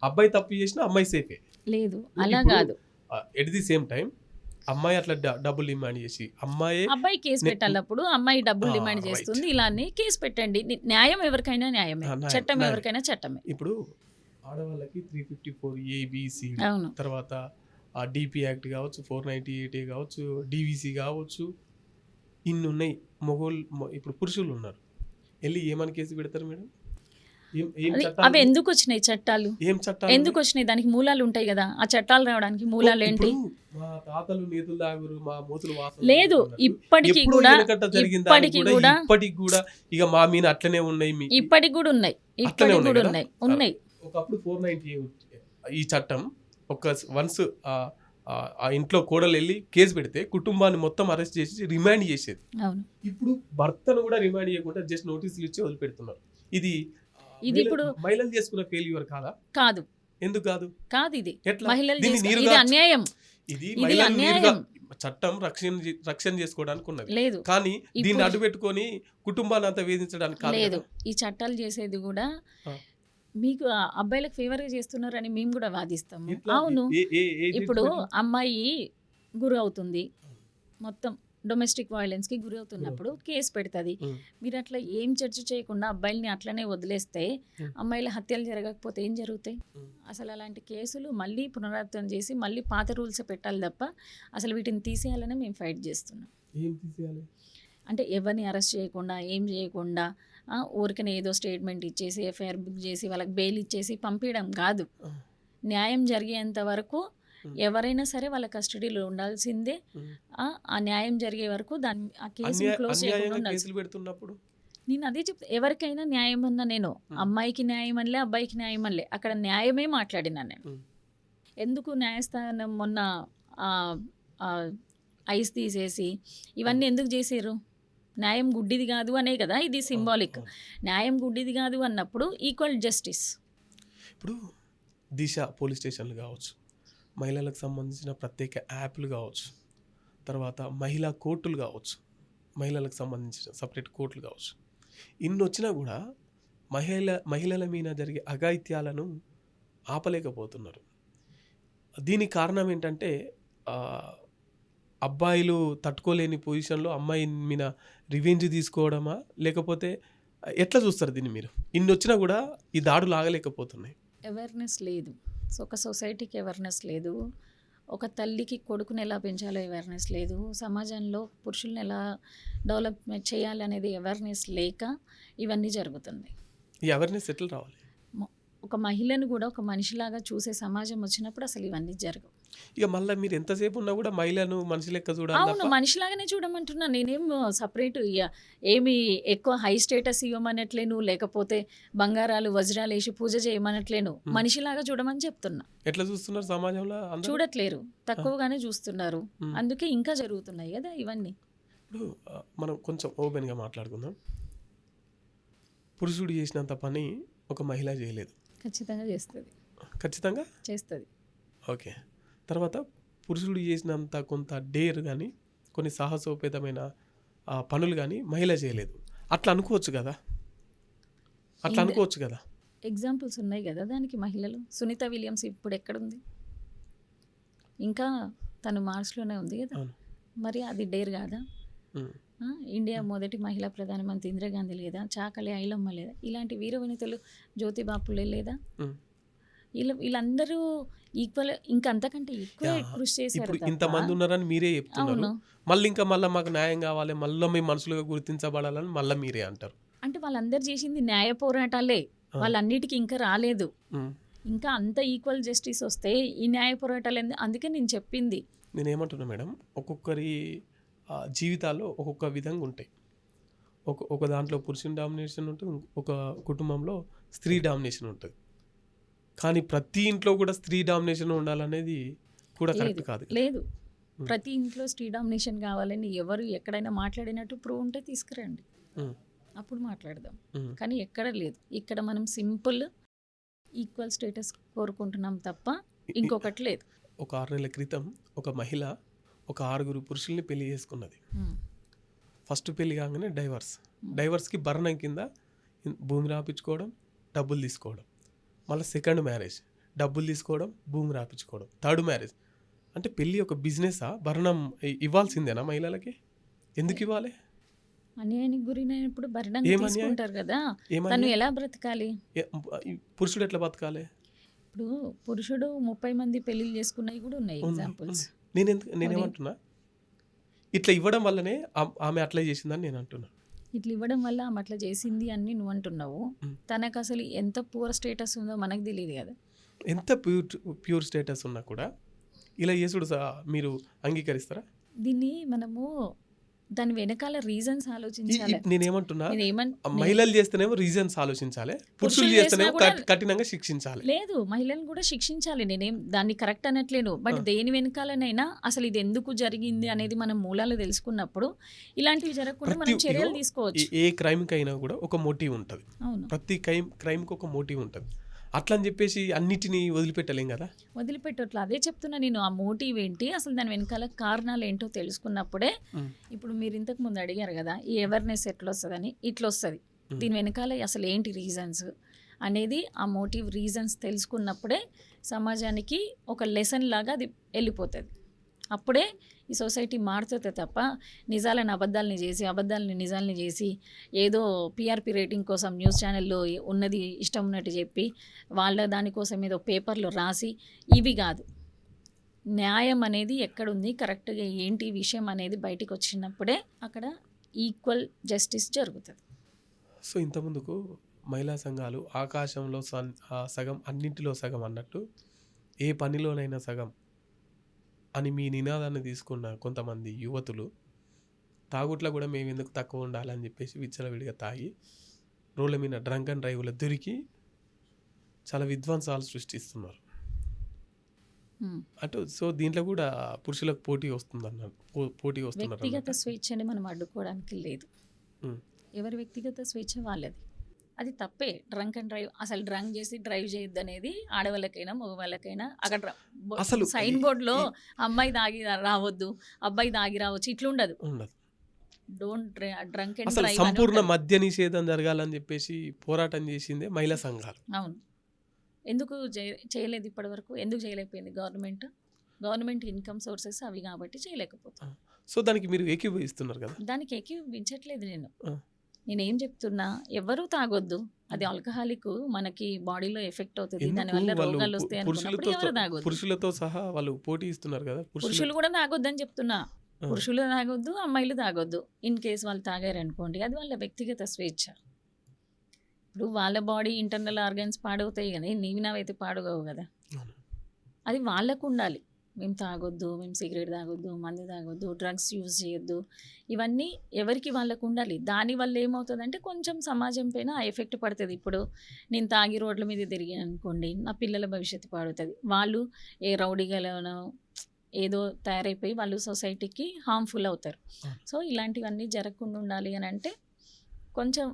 Speaker 1: అబ్బాయి తప్పు చేసినా అమ్మాయి సేఫే.
Speaker 2: లేదు, అలా కాదు.
Speaker 1: ఎట్ ది సేమ్ టైం అమ్మాయి అట్లా డబ్బులు డిమాండ్ చేసి అమ్మాయే
Speaker 2: అబ్బాయి కేసు పెట్టాలప్పుడు అమ్మాయి డబ్బులు డిమాండ్
Speaker 1: రైట్.
Speaker 2: చేస్తుంది, ఇలానే కేసు పెట్టండి. న్యాయం ఎవరికైనా న్యాయమే,
Speaker 1: న్యాయం,
Speaker 2: చట్టం
Speaker 1: న్యాయం.
Speaker 2: ఎవరికైనా చట్టమే.
Speaker 1: ఇప్పుడు ఆడవాళ్ళకి 354 ఏబిసి,
Speaker 2: అవును,
Speaker 1: తర్వాత ఆ డిపి యాక్ట్ కావచ్చు, 498 కావచ్చు, డివిసి కావచ్చు, ఇన్ని ఉన్నాయి. ఇప్పుడు పురుషులు ఉన్నారు, వెళ్ళి ఏమని కేసు పెడతారు మేడం? ఏం చట్టాలు
Speaker 2: అవి ఎందుకు వచ్చినాయి చట్టాలు?
Speaker 1: ఏం చట్టాలు
Speaker 2: ఎందుకు వచ్చినాయి? దానికి మూలాలు ఉంటాయి కదా. ఆ చట్టాలు రావడానికి మూలాలు ఏంటి?
Speaker 1: ఇప్పుడు మా తాతలు నేతులు తాగురు, మా మూతులు వాసన
Speaker 2: లేదు,
Speaker 1: అన్నట్టు
Speaker 2: ఇప్పటికీ
Speaker 1: ఎప్పుడో
Speaker 2: కూడా
Speaker 1: వెనకట జరిగిన దానికి
Speaker 2: ఇప్పటికీ కూడా
Speaker 1: ఇప్పటికి కూడా ఇక మా మీద అట్లనే ఉన్నాయి.
Speaker 2: ఇప్పటికి కూడా ఉన్నాయి,
Speaker 1: అట్లనే
Speaker 2: ఇప్పటికి
Speaker 1: ఉన్నాయి
Speaker 2: కూడా
Speaker 1: కదా?
Speaker 2: ఉన్నాయి ఉన్నాయి.
Speaker 1: ఒకప్పుడు 498 ఈ చట్టం వన్స్ ఆ ఇంట్లో కోడలు వెళ్ళి కేసు పెడితే కుటుంబాన్ని మొత్తం అరెస్ట్ చేసి రిమాండ్ చేసేది.
Speaker 2: అవును,
Speaker 1: ఇప్పుడు భర్తను కూడా రిమాండ్ చేయకుండా జస్ట్ నోటీసులు ఇచ్చి వదిలిపెడుతున్నారు. ఇది
Speaker 2: ఇప్పుడు
Speaker 1: మహిళలు చేసుకున్న ఫెయిల్యూర్ కాదా?
Speaker 2: కాదు,
Speaker 1: ఎందుకు కాదు?
Speaker 2: కాదు, ఇది
Speaker 1: ఎట్లా?
Speaker 2: మహిళలు
Speaker 1: దీన్ని
Speaker 2: ఇది
Speaker 1: నీరుగా-
Speaker 2: అన్యాయం.
Speaker 1: ఇది
Speaker 2: ఇది
Speaker 1: మహిళలు
Speaker 2: అన్యాయం.
Speaker 1: నీరుగా చట్టం రక్షణ చేసుకోవడానికి ఉన్నది,
Speaker 2: లేదు,
Speaker 1: కానీ దీన్ని
Speaker 2: ఇప్పుడు-
Speaker 1: అడ్డు పెట్టుకొని కుటుంబాన్ని అంతా వేధించడానికి కాదు
Speaker 2: లేదు.
Speaker 1: కదా?
Speaker 2: ఈ చట్టాలు చేసేది కూడా
Speaker 1: ఆ.
Speaker 2: మీకు ఆ అబ్బాయిలకు ఫేవర్ గా చేస్తున్నారని మేము కూడా వాదిస్తాము.
Speaker 1: ఎట్లా?
Speaker 2: అవును,
Speaker 1: ఏ
Speaker 2: ఇప్పుడు
Speaker 1: judgment?
Speaker 2: అమ్మాయి గురి అవుతుంది, మొత్తం డొమెస్టిక్ వైలెన్స్ కి గురి అవుతున్నప్పుడు కేసు పెడుతుంది.
Speaker 1: ఉమ్.
Speaker 2: మీరు అట్లా ఏం చర్చ చేయకుండా అబ్బాయిల్ని అట్లనే వదిలేస్తే
Speaker 1: ఉమ్.
Speaker 2: అమ్మాయిల హత్యలు జరగకపోతే ఏం జరుగుతాయి?
Speaker 1: ఉమ్.
Speaker 2: అసలు అలాంటి కేసులు మళ్ళీ పునరావృతం చేసి మళ్ళీ పాత రూల్స్ పెట్టాలి తప్ప అసలు వీటిని తీసేయాలని మేము ఫైట్ చేస్తున్నాం.
Speaker 1: ఏం తీసేయాలి?
Speaker 2: అంటే ఎవరిని అరెస్ట్ చేయకుండా ఏం చేయకుండా ఊరికనే ఏదో స్టేట్మెంట్ ఇచ్చేసి ఎఫ్ఐఆర్ బుక్ చేసి వాళ్ళకి బెయిల్ ఇచ్చేసి పంపించడం కాదు.
Speaker 1: ఆ.
Speaker 2: న్యాయం జరిగేంత వరకు
Speaker 1: ఉమ్.
Speaker 2: ఎవరైనా సరే వాళ్ళ కస్టడీలో ఉండాల్సిందే.
Speaker 1: ఉమ్.
Speaker 2: ఆ న్యాయం జరిగే వరకు ఆ కేసుని క్లోజ్ చేయకుండా
Speaker 1: అన్యాయంగా
Speaker 2: ఉండాల్సిందే.
Speaker 1: కేసులు పెడుతున్నప్పుడు
Speaker 2: నేను అదే చెప్తా, ఎవరికైనా న్యాయం అన్నా నేను అమ్మాయికి న్యాయం అనలే, అబ్బాయికి న్యాయం అనలే, అక్కడ న్యాయమే మాట్లాడినా నేను.
Speaker 1: ఉమ్.
Speaker 2: ఎందుకు న్యాయస్థానం మొన్న ఐస్ తీసేసి ఇవన్నీ ఎందుకు చేసారు? న్యాయం గుడ్డిది కాదు అనే కదా ఇది సింబాలిక్.
Speaker 1: అవును.
Speaker 2: న్యాయం గుడ్డిది కాదు అన్నప్పుడు ఈక్వల్ జస్టిస్.
Speaker 1: ఇప్పుడు దిశ పోలీస్ స్టేషన్లు కావచ్చు, మహిళలకు సంబంధించిన ప్రత్యేక యాప్లు కావచ్చు, తర్వాత మహిళా కోర్టులు కావచ్చు, మహిళలకు సంబంధించిన సపరేట్ కోర్టులు కావచ్చు, ఇన్ని వచ్చినా కూడా మహిళల మీద జరిగే అఘాయిత్యాలను ఆపలేకపోతున్నారు. దీనికి కారణం ఏంటంటే అబ్బాయిలు తట్టుకోలేని పొజిషన్లో అమ్మాయి మీద రివెంజ్ తీసుకోవడమా, లేకపోతే ఎట్లా చూస్తారు దీన్ని మీరు? ఇన్ని వచ్చినా కూడా ఈ దాడులు ఆగలేకపోతున్నాయి.
Speaker 2: అవేర్నెస్ లేదు. సో ఒక సొసైటీకి అవేర్నెస్ లేదు, ఒక తల్లికి కొడుకుని ఎలా పెంచాలో అవేర్నెస్ లేదు, సమాజంలో పురుషుల్ని ఎలా డెవలప్మెంట్ చేయాలనేది అవేర్నెస్ లేక ఇవన్నీ జరుగుతుంది.
Speaker 1: ఈ అవేర్నెస్ ఎట్లా రావాలి?
Speaker 2: ఒక మహిళను కూడా ఒక మనిషిలాగా చూసే సమాజం వచ్చినప్పుడు అసలు ఇవన్నీ జరగవు.
Speaker 1: ఇక మళ్ళీ మీరు ఎంతసేపు ఉన్నా కూడా మహిళను మనిషి లెక్క చూడాలి
Speaker 2: అవును,
Speaker 1: తప్ప.
Speaker 2: మనిషిలాగానే చూడమంటున్నా. నేనేం సపరేట్ ఏమి ఎక్కువ హై స్టేటస్ ఇవ్వమనట్లేను, లేకపోతే బంగారాలు వజ్రాలు వేసి పూజ చేయమనట్లేను, మనిషిలాగా చూడమని చెప్తున్నా.
Speaker 1: ఎట్లా చూస్తున్నారు సమాజంలో అందరూ?
Speaker 2: చూడట్లేరు, తక్కువగానే చూస్తున్నారు.
Speaker 1: మ్మ్.
Speaker 2: అందుకే ఇంకా జరుగుతున్నాయి కదా ఇవన్నీ.
Speaker 1: ఇప్పుడు మనం కొంచెం ఓపెన్గా మాట్లాడుకుందాం. పురుషుడు చేసినంత పని ఒక మహిళ చేయలేదు.
Speaker 2: ఖచ్చితంగా చేస్తుంది,
Speaker 1: ఖచ్చితంగా
Speaker 2: చేస్తుంది.
Speaker 1: ఓకే. తర్వాత పురుషుడు చేసినంత కొంత డేర్ కానీ కొన్ని సాహసోపేతమైన పనులు కానీ మహిళ చేయలేదు. అట్లా అనుకోవచ్చు కదా, అట్లా అనుకోవచ్చు కదా.
Speaker 2: ఎగ్జాంపుల్స్ ఉన్నాయి కదా దానికి. మహిళలు సునీత విలియమ్స్ ఇప్పుడు ఎక్కడుంది? ఇంకా తను మార్చ్లోనే ఉంది కదా.
Speaker 1: అవును.
Speaker 2: మరి అది డేర్ కాదా?
Speaker 1: ఉమ్.
Speaker 2: ఇండియా మొదటి మహిళా ప్రధానమంత్రి ఇందిరాగాంధీ లేదా, చాకలి ఐలమ్మ లేదా, ఇలాంటి వీర వనితలు జ్యోతిబా పులే లేదా,
Speaker 1: ఉమ్.
Speaker 2: వీళ్ళందరూ ఈక్వల్, ఇంకా అంతకంటే ఎక్కువ కృషి చేశారు
Speaker 1: ఇప్పుడు
Speaker 2: తప్ప.
Speaker 1: ఇంతమంది ఉన్నారని మీరే చెప్తున్నారు.
Speaker 2: అవును,
Speaker 1: మళ్ళీ మాకు న్యాయం కావాలి, మళ్ళీ మీ మనుషులుగా గుర్తించబడాలని మళ్ళీ మీరే అంటారు.
Speaker 2: అంటే వాళ్ళందరూ చేసింది న్యాయ పోరాటాలే, వాళ్ళన్నిటికీ ఇంకా రాలేదు.
Speaker 1: ఉమ్.
Speaker 2: ఇంకా అంత ఈక్వల్ జస్టిస్ వస్తే ఈ న్యాయ పోరాటాలు అందుకే నేను చెప్పింది.
Speaker 1: నేనేమంటున్నా మేడం, ఒక్కొక్కరి జీవితాల్లో ఒక్కొక్క విధంగా ఉంటాయి. ఒక దాంట్లో పురుషుని డామినేషన్ ఉంటుంది, ఒక కుటుంబంలో స్త్రీ డామినేషన్ ఉంటుంది. కానీ ప్రతి ఇంట్లో కూడా స్త్రీ డామినేషన్ ఉండాలనేది కూడా కరెక్ట్ కాదు.
Speaker 2: లేదు, ప్రతి ఇంట్లో స్త్రీ డామినేషన్ కావాలని ఎవరు ఎక్కడైనా మాట్లాడినట్టు ప్రూవ్ ఉంటే తీసుకురండి, అప్పుడు మాట్లాడదాం. కానీ ఎక్కడ లేదు. ఇక్కడ మనం సింపుల్ ఈక్వల్ స్టేటస్ కోరుకుంటున్నాం తప్ప ఇంకొకటి లేదు.
Speaker 1: ఒక 6 నెలల క్రితం ఒక మహిళ ఒక 6 పురుషుల్ని పెళ్లి చేసుకున్నది. ఫస్ట్ పెళ్లి కాగానే డైవర్స్కి భరణం కింద భూమి రాపించుకోవడం, డబ్బులు తీసుకోవడం. మళ్ళీ సెకండ్ మ్యారేజ్, డబ్బులు తీసుకోవడం, భూమి రాపించుకోవడం. థర్డ్ మ్యారేజ్, అంటే పెళ్ళి ఒక బిజినెసా? భరణం ఇవ్వాల్సిందేనా మహిళలకి? ఎందుకు ఇవ్వాలి?
Speaker 2: అన్యాయానికి గురైనప్పుడు భరణం
Speaker 1: ఏం అన్యాయం?
Speaker 2: తీసుకుంటారు కదా, తను
Speaker 1: ఏమన్యాయం?
Speaker 2: ఎలా బ్రతకాలి?
Speaker 1: ఈ పురుషుడు ఎట్లా బతకాలి?
Speaker 2: ఇప్పుడు పురుషుడు 30 మంది పెళ్ళిళ్ళు చేసుకున్నవి కూడా ఉన్నాయి ఎగ్జాంపుల్స్.
Speaker 1: నేనేమంటున్నా, ఇట్లా ఇవ్వడం వల్లనే ఆమె అట్లా చేసిందని నేను అంటున్నా.
Speaker 2: ఇట్లా ఇవ్వడం వల్ల ఆమె అట్లా చేసింది అని నువ్వు అంటున్నావు. తనకు అసలు ఎంత పూర్ స్టేటస్ ఉందో మనకు తెలియదు కదా.
Speaker 1: ఎంత ప్యూర్ స్టేటస్ ఉన్నా కూడా ఇలా చేసుడు మీరు అంగీకరిస్తారా?
Speaker 2: దీన్ని మనము దాని వెనకాల రీజన్స్ ఆలోచించాలి.
Speaker 1: నేనేమంటున్నా, మహిళలు చేస్తేనేమో రీజన్స్ ఆలోచించాలి, పురుషులు చేస్తేనేమో కఠినంగా శిక్షించాలి.
Speaker 2: లేదు, మహిళలను కూడా శిక్షించాలి, నేనేం దాన్ని కరెక్ట్ అనట్లేను. బట్ దేని వెనకాలనైనా అసలు ఇది ఎందుకు జరిగింది అనేది మనం మూలాలు తెలుసుకున్నప్పుడు ఇలాంటివి జరగకుండా మనం చర్యలు తీసుకోవచ్చు.
Speaker 1: ఏ క్రైమ్ కైనా కూడా ఒక మోటివ్ ఉంటుంది.
Speaker 2: అవును,
Speaker 1: ప్రతి క్రైమ్కి ఒక మోటివ్ ఉంటుంది. అట్లా అని చెప్పేసి అన్నిటినీ వదిలిపెట్టలేం కదా.
Speaker 2: వదిలిపెట్టట్లా, అదే చెప్తున్నా నేను. ఆ మోటివ్ ఏంటి, అసలు దాని వెనకాల కారణాలు ఏంటో తెలుసుకున్నప్పుడే, ఇప్పుడు మీరు ఇంతకు ముందు అడిగారు కదా ఈ అవేర్నెస్ ఎట్లా వస్తుందని, ఇట్లా వస్తుంది. దీని వెనకాల అసలు ఏంటి రీజన్స్ అనేది, ఆ మోటివ్ రీజన్స్ తెలుసుకున్నప్పుడే సమాజానికి ఒక లెసన్ లాగా అది వెళ్ళిపోతుంది. అప్పుడే ఈ సొసైటీ మారుతుంది తప్ప నిజాలను అబద్ధాలని చేసి, అబద్ధాలని నిజాలని చేసి, ఏదో పిఆర్పి రేటింగ్ కోసం న్యూస్ ఛానల్లో ఉన్నది ఇష్టం ఉన్నట్టు చెప్పి వాళ్ళ దానికోసం ఏదో పేపర్లో రాసి ఇవి కాదు. న్యాయం అనేది ఎక్కడుంది, కరెక్ట్గా ఏంటి విషయం అనేది బయటికి వచ్చినప్పుడే అక్కడ ఈక్వల్ జస్టిస్ జరుగుతుంది.
Speaker 1: సో ఇంతకుముందుకు మహిళా సంఘాలు ఆకాశంలో సగం అన్నింటిలో సగం అన్నట్టు ఏ పనిలోనైనా సగం అని మీ నినాదాన్ని తీసుకున్న కొంతమంది యువతులు తాగుట్లో కూడా మేము ఎందుకు తక్కువ ఉండాలని చెప్పేసి విచ్చలవిడిగా తాగి రోడ్ల మీద డ్రంక్ అండ్ డ్రైవ్లో దొరికి చాలా విధ్వంసాలు సృష్టిస్తున్నారు. అటు సో దీంట్లో కూడా పురుషులకు పోటీ వస్తుందన్నారు, పోటీ వస్తున్నారు.
Speaker 2: వ్యక్తిగత స్వేచ్ఛని మనం అడ్డుకోవడానికి లేదు. ఎవరి వ్యక్తిగత స్వేచ్ఛ వాళ్ళది, అది తప్పే. డ్రంక్ అండ్ డ్రైవ్, అసలు డ్రంక్ చేసి డ్రైవ్ చేయొద్దు అనేది ఆడవాళ్ళకైనా మగవాళ్ళకైనా. అక్కడ అసలు సైన్ బోర్డులో అమ్మాయి తాగి రావద్దు, అబ్బాయి తాగి రావచ్చు, ఇట్లా ఉండదు. Don't drunk and drive.
Speaker 1: సంపూర్ణ మద్య నిషేధం జరగాలని చెప్పేసి పోరాటం చేసిందే మహిళా సంఘాలు.
Speaker 2: అవును, ఎందుకు చేయలేదు ఇప్పటి వరకు? ఎందుకు చేయలేకపోయింది గవర్నమెంట్ ఇన్కమ్ సోర్సెస్ అవి కాబట్టి చేయలేకపోతుంది.
Speaker 1: సో దానికి మీరు ఏకీభవిస్తున్నారు కదా?
Speaker 2: దానికి ఏకీభవించట్లేదు నేనేం చెప్తున్నా, ఎవరు తాగొద్దు, అది ఆల్కహాలిక్, మనకి బాడీలో ఎఫెక్ట్ అవుతుంది, దానివల్ల రోగాలు వస్తాయి అనుకున్నప్పుడు ఎవరు తాగొద్దు.
Speaker 1: పురుషులతో సహా వాళ్ళు పోటీ ఇస్తున్నారు కదా.
Speaker 2: పురుషులు కూడా తాగొద్దని చెప్తున్నా. పురుషులు తాగొద్దు, అమ్మాయిలు తాగొద్దు. ఇన్ కేస్ వాళ్ళు తాగారనుకోండి, అది వాళ్ళ వ్యక్తిగత స్వేచ్ఛ. ఇప్పుడు వాళ్ళ బాడీ ఇంటర్నల్ ఆర్గన్స్ పాడవుతాయి కానీ నీవి నావైతే పాడుగావు కదా. అది వాళ్ళకు ఉండాలి. మేము తాగొద్దు, మేము సిగరెట్ తాగొద్దు, మందు తాగొద్దు, డ్రగ్స్ యూజ్ చేయొద్దు, ఇవన్నీ ఎవరికి వాళ్ళకు ఉండాలి. దానివల్ల ఏమవుతుందంటే కొంచెం సమాజం పైన ఆ ఎఫెక్ట్ పడుతుంది. ఇప్పుడు నేను తాగి రోడ్ల మీద తిరిగాను అనుకోండి, నా పిల్లల భవిష్యత్తు పాడుతుంది. వాళ్ళు ఏ రౌడీగానో ఏదో తయారైపోయి వాళ్ళు సొసైటీకి హార్మ్ఫుల్ అవుతారు. సో ఇలాంటివన్నీ జరగకుండా ఉండాలి అని అంటే కొంచెం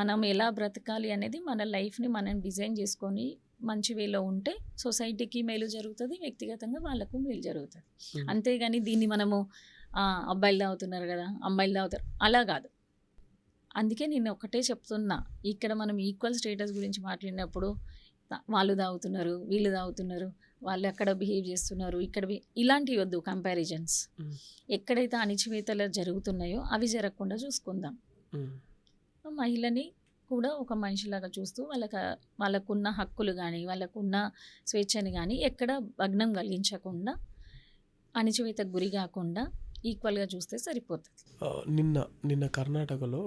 Speaker 2: మనం ఎలా బ్రతకాలి అనేది మన లైఫ్ని మనం డిజైన్ చేసుకొని మంచి వేలో ఉంటే సొసైటీకి మేలు జరుగుతుంది, వ్యక్తిగతంగా వాళ్ళకు మేలు జరుగుతుంది. అంతేగాని దీన్ని మనము అబ్బాయిలు తాగుతున్నారు కదా, అమ్మాయిలు తాగుతారు అలా కాదు. అందుకే నేను ఒకటే చెప్తున్నా, ఇక్కడ మనం ఈక్వల్ స్టేటస్ గురించి మాట్లాడినప్పుడు వాళ్ళు తాగుతున్నారు, వీళ్ళు తాగుతున్నారు, వాళ్ళు ఎక్కడ బిహేవ్ చేస్తున్నారు, ఇక్కడ ఇలాంటివి వద్దు కంపారిజన్స్. ఎక్కడైతే అణిచివేతలు జరుగుతున్నాయో అవి జరగకుండా చూసుకుందాం. మహిళని కూడా ఒక మనిషిలాగా చూస్తూ వాళ్ళకున్న హక్కులు కానీ వాళ్ళకున్న స్వేచ్ఛని కానీ ఎక్కడ భగ్నం కలిగించకుండా, అణిచివేతకు గురి కాకుండా ఈక్వల్గా చూస్తే సరిపోతుంది.
Speaker 1: నిన్న కర్ణాటకలో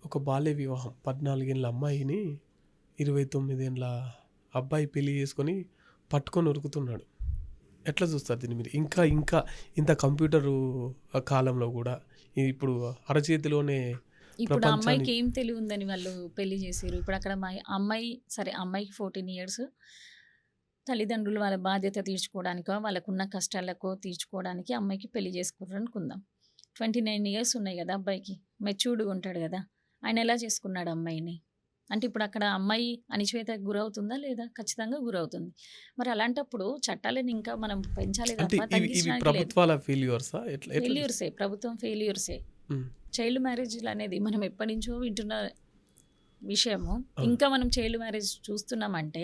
Speaker 1: ఒక బాల్య వివాహం, 14 ఏళ్ళ అమ్మాయిని 29 ఏళ్ళ అబ్బాయి పెళ్లి చేసుకొని పట్టుకొని ఉరుకుతున్నాడు. ఎట్లా చూస్తారు దీన్ని మీరు? ఇంకా ఇంత కంప్యూటరు కాలంలో కూడా ఇప్పుడు అరచేతిలోనే.
Speaker 2: ఇప్పుడు అమ్మాయికి ఏం తెలివి ఉందని వాళ్ళు పెళ్లి చేసారు. ఇప్పుడు అక్కడ అమ్మాయికి 14 years, తల్లిదండ్రులు వాళ్ళ బాధ్యత తీర్చుకోవడానికో వాళ్ళకున్న కష్టాలకో తీర్చుకోవడానికి అమ్మాయికి పెళ్లి చేసుకున్నారు అనుకుందాం. 29 years ఉన్నాయి కదా అబ్బాయికి, మెచ్యూర్డ్గా ఉంటాడు కదా, ఆయన ఎలా చేసుకున్నాడు అమ్మాయిని? అంటే ఇప్పుడు అక్కడ అమ్మాయి అణిచివేతకు గురవుతుందా లేదా? ఖచ్చితంగా గురవుతుంది. మరి అలాంటప్పుడు చట్టాలను ఇంకా మనం పెంచాలి తప్ప తగ్గించడానికి లేదు. ఫెయిల్యూర్సే, ప్రభుత్వం ఫెయిల్యూర్సే. చైల్డ్ మ్యారేజ్లు అనేది మనం ఎప్పటి నుంచో వింటున్న విషయము. ఇంకా మనం చైల్డ్ మ్యారేజ్ చూస్తున్నామంటే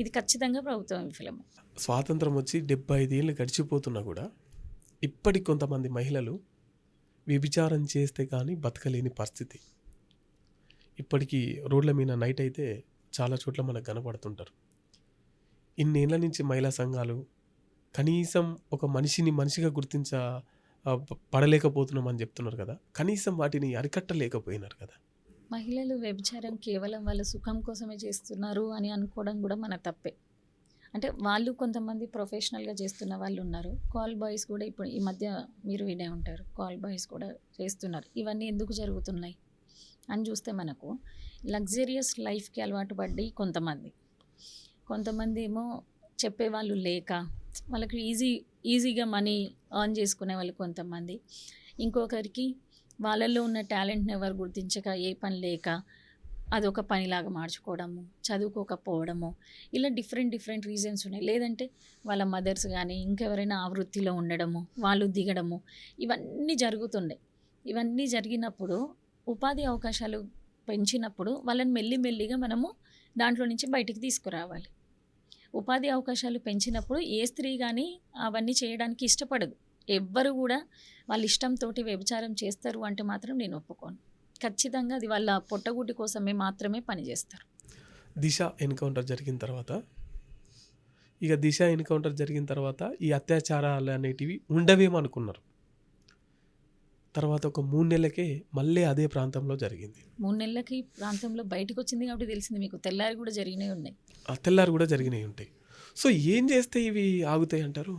Speaker 2: ఇది ఖచ్చితంగా ప్రభుత్వం విఫలము.
Speaker 1: స్వాతంత్రం వచ్చి 75 ఏళ్ళు గడిచిపోతున్నా కూడా ఇప్పటికి కొంతమంది మహిళలు వ్యభిచారం చేస్తే కానీ బతకలేని పరిస్థితి. ఇప్పటికీ రోడ్ల మీద నైట్ అయితే చాలా చోట్ల మనకు కనపడుతుంటారు. ఇన్నేళ్ల నుంచి మహిళా సంఘాలు కనీసం ఒక మనిషిని మనిషిగా పడలేకపోతున్నామని చెప్తున్నారు కదా, కనీసం వాటిని అరికట్టలేకపోయినారు కదా.
Speaker 2: మహిళలు వ్యభిచారం కేవలం వాళ్ళ సుఖం కోసమే చేస్తున్నారు అని అనుకోవడం కూడా మన తప్పే. అంటే వాళ్ళు కొంతమంది ప్రొఫెషనల్గా చేస్తున్న వాళ్ళు ఉన్నారు. కాల్ బాయ్స్ కూడా ఇప్పుడు ఈ మధ్య మీరు వినే ఉంటారు, కాల్ బాయ్స్ కూడా చేస్తున్నారు. ఇవన్నీ ఎందుకు జరుగుతున్నాయి అని చూస్తే మనకు లగ్జరియస్ లైఫ్కి అలవాటు పడ్డి కొంతమంది ఏమో చెప్పేవాళ్ళు లేక వాళ్ళకి ఈజీగా మనీ ఎర్న్ చేసుకునే వాళ్ళు కొంతమంది, ఇంకొకరికి వాళ్ళల్లో ఉన్న టాలెంట్ని ఎవరు గుర్తించక ఏ పని లేక అదొక పనిలాగా మార్చుకోవడము, చదువుకోకపోవడము, ఇలా డిఫరెంట్ రీజన్స్ ఉన్నాయి. లేదంటే వాళ్ళ మదర్స్ కానీ ఇంకెవరైనా ఆ వృత్తిలో ఉండడము, వాళ్ళు దిగడము, ఇవన్నీ జరుగుతుండే. ఇవన్నీ జరిగినప్పుడు ఉపాధి అవకాశాలు పెంచినప్పుడు వాళ్ళని మెల్లిమెల్లిగా మనము దాంట్లో నుంచి బయటికి తీసుకురావాలి. ఉపాధి అవకాశాలు పెంచినప్పుడు ఏ స్త్రీ కానీ అవన్నీ చేయడానికి ఇష్టపడదు. ఎవ్వరు కూడా వాళ్ళ ఇష్టంతో వ్యభిచారం చేస్తారు అంటే మాత్రం నేను ఒప్పుకోను. ఖచ్చితంగా అది వాళ్ళ పొట్టగుడ్డి కోసమే మాత్రమే పనిచేస్తారు.
Speaker 1: దిశ ఎన్కౌంటర్ జరిగిన తర్వాత ఈ అత్యాచారాలు అనేటివి ఉండవేమో అనుకున్నారు. తర్వాత ఒక 3 నెలలకే మళ్ళీ అదే ప్రాంతంలో జరిగింది.
Speaker 2: 3 నెలలకి ప్రాంతంలో బయటకు వచ్చింది కాబట్టి తెలిసింది మీకు. తెల్లారి కూడా
Speaker 1: జరిగినాయి ఉంటాయి. సో ఏం చేస్తే ఇవి ఆగుతాయి అంటారు?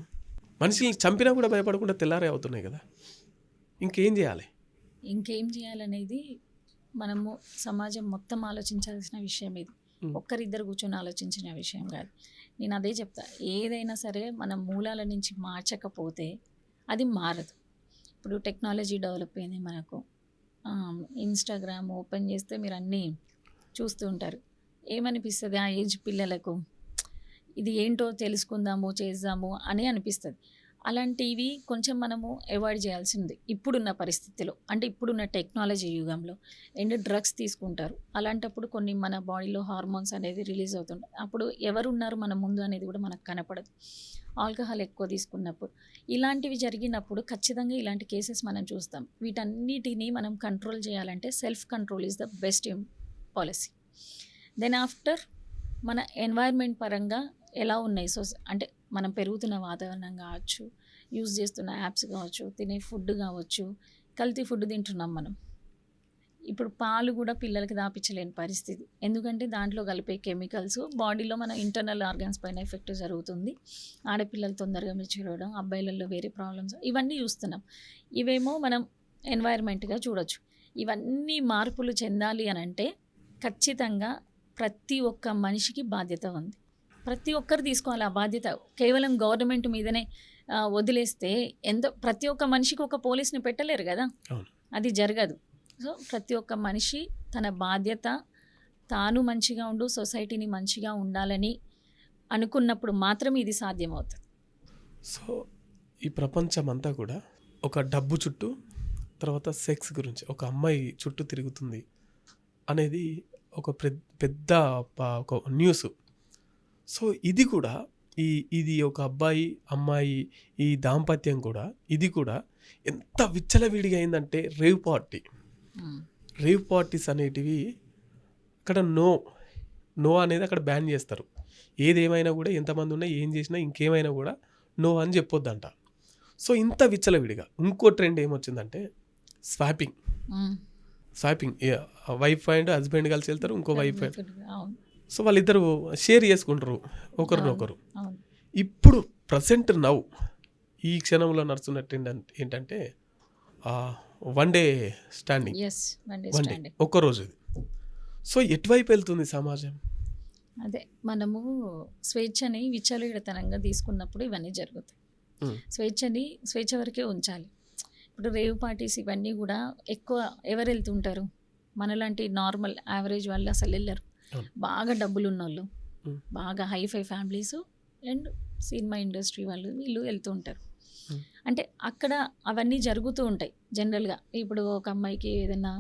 Speaker 1: మనుషుల్ని చంపినా కూడా భయపడకుండా తెల్లారే అవుతున్నాయి కదా, ఇంకేం
Speaker 2: చేయాలనేది మనము సమాజం మొత్తం ఆలోచించాల్సిన విషయం. ఇది ఒక్కరిద్దరు కూర్చొని ఆలోచించిన విషయం కాదు. నేను అదే చెప్తా, ఏదైనా సరే మనం మూలాల నుంచి మార్చకపోతే అది మారదు. ఇప్పుడు టెక్నాలజీ డెవలప్ అయింది మనకు. ఇన్స్టాగ్రామ్ ఓపెన్ చేస్తే మీరు అన్నీ చూస్తూ ఉంటారు. ఏమనిపిస్తుంది ఆ ఏజ్ పిల్లలకు? ఇది ఏంటో తెలుసుకుందాము, చేద్దాము అని అనిపిస్తుంది. అలాంటివి కొంచెం మనము అవాయిడ్ చేయాల్సింది ఇప్పుడున్న పరిస్థితిలో. అంటే ఇప్పుడున్న టెక్నాలజీ యుగంలో డ్రగ్స్ తీసుకుంటారు. అలాంటప్పుడు కొన్ని మన బాడీలో హార్మోన్స్ అనేది రిలీజ్ అవుతుంటాయి. అప్పుడు ఎవరున్నారు మన ముందు అనేది కూడా మనకు కనపడదు. ఆల్కహాల్ ఎక్కువ తీసుకున్నప్పుడు ఇలాంటివి జరిగినప్పుడు ఖచ్చితంగా ఇలాంటి కేసెస్ మనం చూస్తాం. వీటన్నిటిని మనం కంట్రోల్ చేయాలంటే self control is the best policy. Then after మన ఎన్వైర్న్మెంట్ పరంగా ఎలా ఉన్నాయి అంటే మనం పెరుగుతున్న వాతావరణం కావచ్చు, యూజ్ చేస్తున్న యాప్స్ కావచ్చు, తినే ఫుడ్ కావచ్చు, కల్తీ ఫుడ్ తింటున్నాం మనం. ఇప్పుడు పాలు కూడా పిల్లలకి దాపించలేని పరిస్థితి. ఎందుకంటే దాంట్లో కలిపే కెమికల్స్ బాడీలో మన ఇంటర్నల్ ఆర్గాన్స్ పైన ఎఫెక్ట్ జరుగుతుంది. ఆడపిల్లలు తొందరగా మెచ్యూర్ అవ్వడం, అబ్బాయిలలో వేరే ప్రాబ్లమ్స్, ఇవన్నీ చూస్తున్నాం. ఇవేమో మనం ఎన్వైర్న్మెంట్గా చూడొచ్చు. ఇవన్నీ మార్పులు చెందాలి అని అంటే ఖచ్చితంగా ప్రతి ఒక్క మనిషికి బాధ్యత ఉంది. ప్రతి ఒక్కరు తీసుకోవాలి ఆ బాధ్యత. కేవలం గవర్నమెంట్ మీదనే వదిలేస్తే ప్రతి ఒక్క మనిషికి ఒక పోలీస్ని పెట్టలేరు కదా, అది జరగదు. సో ప్రతి ఒక్క మనిషి తన బాధ్యత తాను మంచిగా ఉండు, సొసైటీని మంచిగా ఉండాలని అనుకున్నప్పుడు మాత్రమే ఇది సాధ్యమవుతుంది.
Speaker 1: సో ఈ ప్రపంచం అంతా కూడా ఒక డబ్బు చుట్టూ, తర్వాత సెక్స్ గురించి, ఒక అమ్మాయి చుట్టూ తిరుగుతుంది అనేది ఒక పెద్ద ఒక న్యూస్. సో ఇది కూడా ఇది ఒక అబ్బాయి అమ్మాయి ఈ దాంపత్యం కూడా ఇది కూడా ఎంత విచ్చలవిడిగా అయిందంటే రేవ్ పార్టీస్ అనేటివి అక్కడ నో అనేది అక్కడ బ్యాన్ చేస్తారు. ఏదేమైనా కూడా ఎంతమంది ఉన్నా ఏం చేసినా ఇంకేమైనా కూడా నో అని చెప్పొద్దంట. సో ఇంత విచ్చలవిడిగా ఇంకో ట్రెండ్ ఏమొచ్చిందంటే స్వాపింగ్. వైఫ్ అండ్ హస్బెండ్ కలిసి వెళ్తారు, ఇంకో వైఫ్ అండ్ సో వాళ్ళిద్దరు షేర్ చేసుకుంటారు ఒకరినొకరు. ఇప్పుడు ప్రజెంట్ ఈ క్షణంలో నడుస్తున్న ట్రెండ్ ఏంటంటే వన్ డే స్టాండింగ్, ఒక్కరోజు. సో ఎటువైపు వెళ్తుంది సమాజం?
Speaker 2: అదే మనము స్వేచ్ఛని విచ్చలవిడతనంగా తీసుకున్నప్పుడు ఇవన్నీ జరుగుతాయి. స్వేచ్ఛ వరకే ఉంచాలి. ఇప్పుడు రేవ్ పార్టీస్ ఇవన్నీ కూడా ఎక్కువ ఎవరు వెళ్తుంటారు? మనలాంటి నార్మల్ యావరేజ్ వాళ్ళు అసలు వెళ్ళరు. బాగా డబ్బులు ఉన్న వాళ్ళు, బాగా hi fi families and cinema industry వాళ్ళు వీళ్ళు వెళ్తూ ఉంటారు. అంటే అక్కడ అవన్నీ జరుగుతూ ఉంటాయి జనరల్గా. ఇప్పుడు ఒక అమ్మాయికి ఏదైనా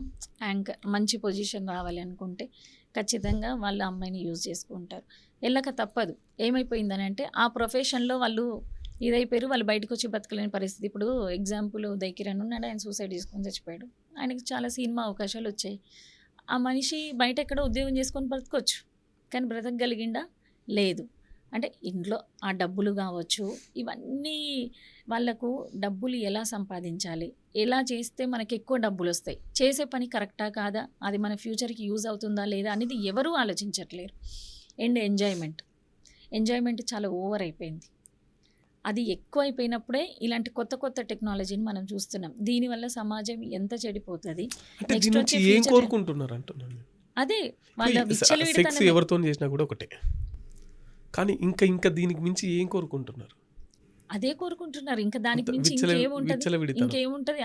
Speaker 2: మంచి పొజిషన్ రావాలి అనుకుంటే ఖచ్చితంగా వాళ్ళ అమ్మాయిని యూజ్ చేసుకుంటారు. వెళ్ళక తప్పదు. ఏమైపోయిందని అంటే ఆ ప్రొఫెషన్‌లో వాళ్ళు ఇదైపోయారు. వాళ్ళు బయటకొచ్చి బతకలేని పరిస్థితి. ఇప్పుడు ఎగ్జాంపుల్ ఉదయ్ కిరణ్ ఉన్నాడు. ఆయన సూసైడ్ చేసుకొని చచ్చిపోయాడు. ఆయనకి చాలా సినిమా అవకాశాలొచ్చాయి. ఆ మనిషి బయట ఎక్కడో ఉద్యోగం చేసుకొని బ్రతకొచ్చు. కానీ బ్రతకగలిగిండా? లేదు. అంటే ఇంట్లో ఆ డబ్బులు కావచ్చు, ఇవన్నీ వాళ్ళకు డబ్బులు ఎలా సంపాదించాలి? ఎలా చేస్తే మనకెక్కువ డబ్బులొస్తాయి? చేసే పని కరెక్టా? కాదా? అది మన ఫ్యూచర్‌కి యూజ్ అవుతుందా? లేదా? అనేది ఎవరూ ఆలోచించట్లేరు. అండ్ ఎంజాయ్‌మెంట్ చాలా ఓవర్ అయిపోయింది. అది ఎక్కువైపోయినప్పుడే ఇలాంటి కొత్త కొత్త టెక్నాలజీని మనం చూస్తున్నాం. దీనివల్ల సమాజం ఎంత చెడిపోతది.
Speaker 1: అంటే దీని
Speaker 2: నెక్స్ట్
Speaker 1: నుంచి
Speaker 2: వచ్చే
Speaker 1: ఏం
Speaker 2: ఫ్యూచర్
Speaker 1: కోరుకుంటున్నారు అంటున్నాను నేను.
Speaker 2: అదే వాళ్ళ
Speaker 1: సెక్స్
Speaker 2: విచ్చలవిడితనమే.
Speaker 1: ఎవరితో చేసినా కూడా ఒకటే. కానీ ఇంకా దీనికి మించి ఏం కోరుకుంటున్నారు?
Speaker 2: అదే కోరుకుంటున్నారు. ఇంకా దానికి
Speaker 1: అంత
Speaker 2: మించి ఇంకేముంటది?
Speaker 1: విచ్చలవిడితనం.
Speaker 2: ఇంకేముంటది?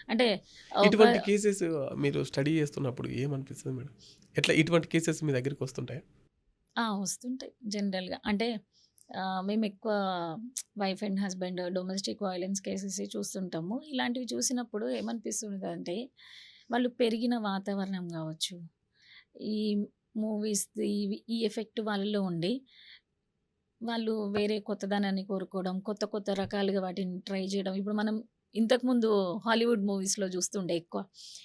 Speaker 2: అంటే ఒక
Speaker 1: ఇటువంటి కేసెస్ మీరు స్టడీ చేస్తున్నప్పుడు ఏమనిపిస్తుంది మేడం? ఎట్లా ఇటువంటి కేసెస్ మీ దగ్గరికి వస్తుంటాయా?
Speaker 2: వస్తుంటాయి జనరల్‌గా. అంటే మేమెక్కువ wife and husband domestic violence కేసెసే చూస్తుంటాము. ఇలాంటివి చూసినప్పుడు ఏమనిపిస్తుందంటే, వాళ్ళు పెరిగిన వాతావరణం గావచ్చు, ఈ మూవీస్‌ది ఈ ఎఫెక్ట్ వాళ్ళలో ఉండి, వాళ్ళు వేరే కొత్తదనాన్ని కోరుకోవడం, కొత్త కొత్త రకాలుగా వాటిని ట్రై చేయడం. ఇప్పుడు మనం ఇంతకుముందు హాలీవుడ్ మూవీస్‌లో చూస్తుండే ఎక్కువ.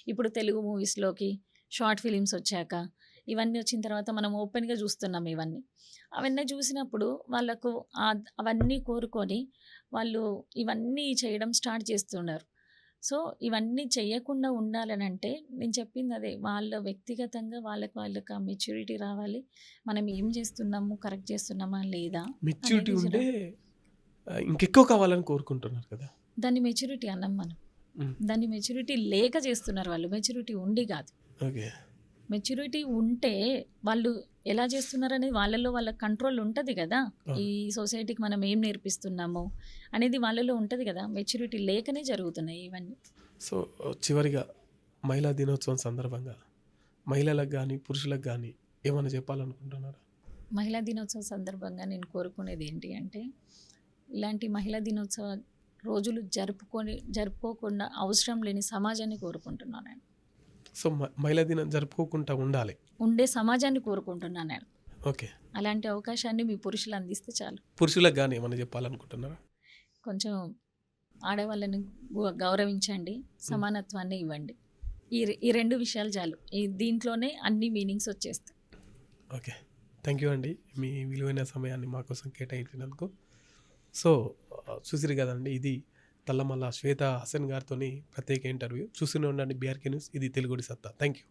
Speaker 2: ఇప్పుడు తెలుగు మూవీస్‌లోకి షార్ట్ ఫిలిమ్స్ వచ్చాక, ఇవన్నీ వచ్చిన తర్వాత మనం ఓపెన్‌గా చూస్తున్నాం ఇవన్నీ. అవన్నీ చూసినప్పుడు వాళ్ళకు అవన్నీ కోరుకొని వాళ్ళు ఇవన్నీ చేయడం స్టార్ట్ చేస్తున్నారు. సో, ఇవన్నీ చెయ్యకుండా ఉండాలనంటే నేను చెప్పింది అదే. వాళ్ళ వ్యక్తిగతంగా వాళ్ళకి ఆ మెచ్యూరిటీ రావాలి. మనం ఏం చేస్తున్నాము, కరెక్ట్ చేస్తున్నామా లేదా
Speaker 1: మెచ్యూరిటీ
Speaker 2: అనేది
Speaker 1: ఉండే ఇంకెక్కువ కావాలని కోరుకుంటున్నారు కదా!
Speaker 2: దాన్ని మెచ్యూరిటీ అనం మనం.
Speaker 1: హ్మ్.
Speaker 2: దాన్ని మెచ్యూరిటీ లేక చేస్తున్నారు వాళ్ళు. మెచ్యూరిటీ ఉండి కాదు.
Speaker 1: ఓకే.
Speaker 2: మెచ్యూరిటీ ఉంటే వాళ్ళు ఎలా చేస్తున్నారనేది వాళ్ళలో వాళ్ళ కంట్రోల్ ఉంటది గదా! ఈ
Speaker 1: అవును.
Speaker 2: సొసైటీకి మనం ఏం నేర్పిస్తున్నాము అనేది వాళ్ళలో ఉంటది గదా! మెచ్యూరిటీ లేకనే జరుగుతున్నాయి ఇవన్నీ.
Speaker 1: సో, చివరిగా మహిళా దినోత్సవం సందర్భంగా మహిళలకు గానీ, పురుషులకు గానీ ఏమన్నా చెప్పాలనుకుంటున్నారా?
Speaker 2: మహిళా దినోత్సవం సందర్భంగా నేను కోరుకునేది ఏంటి అంటే, ఇలాంటి మహిళా దినోత్సవ రోజులు జరుపుకోకుండా అవసరం లేని సమాజాన్ని కోరుకుంటున్నాను నేను.
Speaker 1: సో, మహిళా దినం జరుపుకోకుండా ఉండాలి.
Speaker 2: ఉండే సమాజాన్ని కోరుకుంటున్నాను నేను.
Speaker 1: ఓకే.
Speaker 2: అలాంటి అవకాశాన్ని మీ పురుషులు అందిస్తే చాలు.
Speaker 1: పురుషులకు గానీ ఏమన్నా చెప్పాలనుకుంటున్నారా?
Speaker 2: కొంచెం ఆడవాళ్ళని గౌరవించండి. సమానత్వాన్ని ఇవ్వండి. ఈ 2 విషయాలు చాలు. దీంట్లోనే అన్ని మీనింగ్స్ వచ్చేస్తాయి.
Speaker 1: ఓకే. థ్యాంక్ యూ అండి. మీ విలువైన సమయాన్ని మా కోసం కేటాయించినందుకు. సో, చూసిర్రు కదండీ! ఇది తల్లమల్ల శ్వేత హసన్ గారితోని ప్రత్యేక ఇంటర్వ్యూ. చూస్తూనే ఉండండి బీఆర్కే న్యూస్. ఇది తెలుగుడి సత్తా. Thank you.